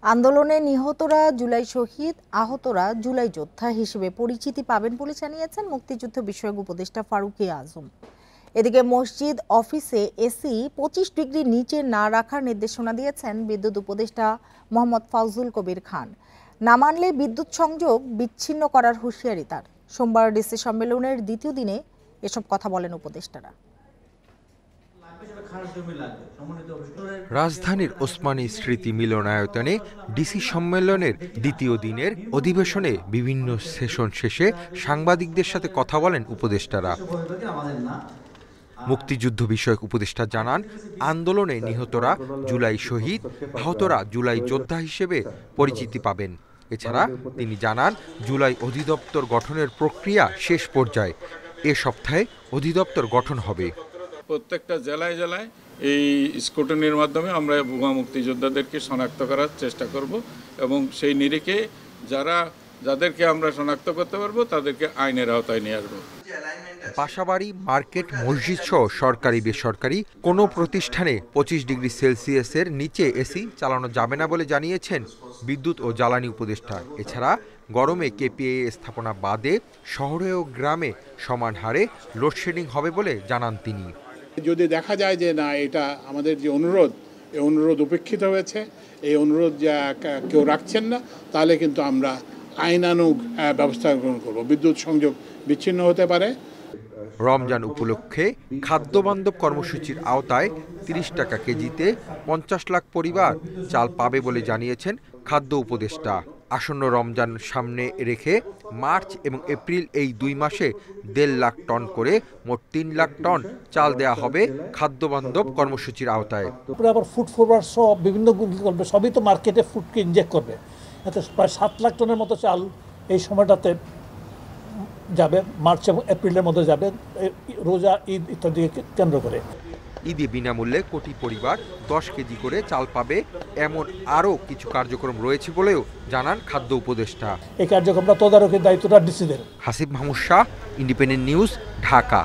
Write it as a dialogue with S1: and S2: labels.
S1: আন্দোলনে নিহতরা জুলাই শহীদ, আহতরা জুলাই যোদ্ধা হিসেবে পরিচিতি পাবেন বলে জানিয়েছেন মুক্তিযুদ্ধ বিষয়ক উপদেষ্টা ফারুকী আজম। এদিকে মসজিদ, অফিসে এসি 25 ডিগ্রি নিচে না রাখার নির্দেশনা দিয়েছেন বিদ্যুৎ উপদেষ্টা মোহাম্মদ ফাউজুল কবির খান। না মানলে বিদ্যুৎ সংযোগ বিচ্ছিন্ন করার হুঁশিয়ারি তার। সোমবার ডিসি সম্মেলনের দ্বিতীয় দিনে এসব কথা বলেন উপদেষ্টারা।
S2: রাজধানীর ওসমানী স্মৃতি মিলনায়তনে ডিসি সম্মেলনের দ্বিতীয় দিনের অধিবেশনে বিভিন্ন সেশন শেষে সাংবাদিকদের সাথে কথা বলেন উপদেষ্টারা। মুক্তিযুদ্ধ বিষয়ক উপদেষ্টা জানান, আন্দোলনে নিহতরা জুলাই শহীদ, আহতরা জুলাই যোদ্ধা হিসেবে পরিচিতি পাবেন। এছাড়া তিনি জানান, জুলাই অধিদপ্তর গঠনের প্রক্রিয়া শেষ পর্যায়ে। এ সপ্তাহে অধিদপ্তর গঠন হবে।
S3: প্রত্যেকটা জেলায় জেলায় এই স্কুটনির মাধ্যমে আমরা ভুয়া মুক্তিযোদ্ধাদেরকে শনাক্ত করার চেষ্টা করব এবং সেই নিরিখে যাদেরকে আমরা শনাক্ত করতে পারবো তাদেরকে আইনের আওতায় নিয়ে আসবো।
S2: বাসাবাড়ি, মার্কেট, মসজিদ সহ সরকারি বেসরকারি কোনো প্রতিষ্ঠানে 25 ডিগ্রি সেলসিয়াসের নিচে এসি চালানো যাবে না বলে জানিয়েছেন বিদ্যুৎ ও জ্বালানি উপদেষ্টা। এছাড়া গরমে কেপিএ স্থাপনা বাদে শহরে ও গ্রামে সমান হারে লোডশেডিং হবে বলে জানান তিনি।
S4: যদি দেখা যায় যে না, এটা আমাদের যে অনুরোধ, এই অনুরোধ উপেক্ষিত হয়েছে, এই অনুরোধ যা কেউ রাখছেন না, তাহলে কিন্তু আমরা আইনানুগ ব্যবস্থা গ্রহণ করব। বিদ্যুৎ সংযোগ বিচ্ছিন্ন হতে পারে।
S2: রমজান উপলক্ষে খাদ্যবান্ধব কর্মসূচির আওতায় 30 টাকা কেজিতে 50 লাখ পরিবার চাল পাবে বলে জানিয়েছেন খাদ্য উপদেষ্টা। আসন্ন রমজান সামনে রেখে মার্চ এবং এপ্রিল এই 2 মাসে 1.5 লাখ টন করে মোট 3 লাখ টন চাল দেয়া হবে খাদ্যবান্ধব কর্মসূচির আওতায়।
S5: আবার ফুড ফরওয়ার্ড সব বিভিন্ন করবে, সবই তো মার্কেটে ফুডকে ইনজেক্ট করবে। এতে প্রায় 7 লাখ টনের মতো চাল এই সময়টাতে যাবে, মার্চ এবং এপ্রিলের মধ্যে যাবে, রোজা, ঈদ ইত্যাদিকে কেন্দ্র করে।
S2: ঈদে বিনামূল্যে কোটি পরিবার 10 কেজি করে চাল পাবে, এমন আরও কিছু কার্যক্রম রয়েছে বলেও জানান খাদ্য উপদেষ্টা।
S5: এই কার্যক্রমটা তদারকির দায়িত্বটা ডিসিদের।
S2: Hasib Mahmud Shah, independent news, Dhaka.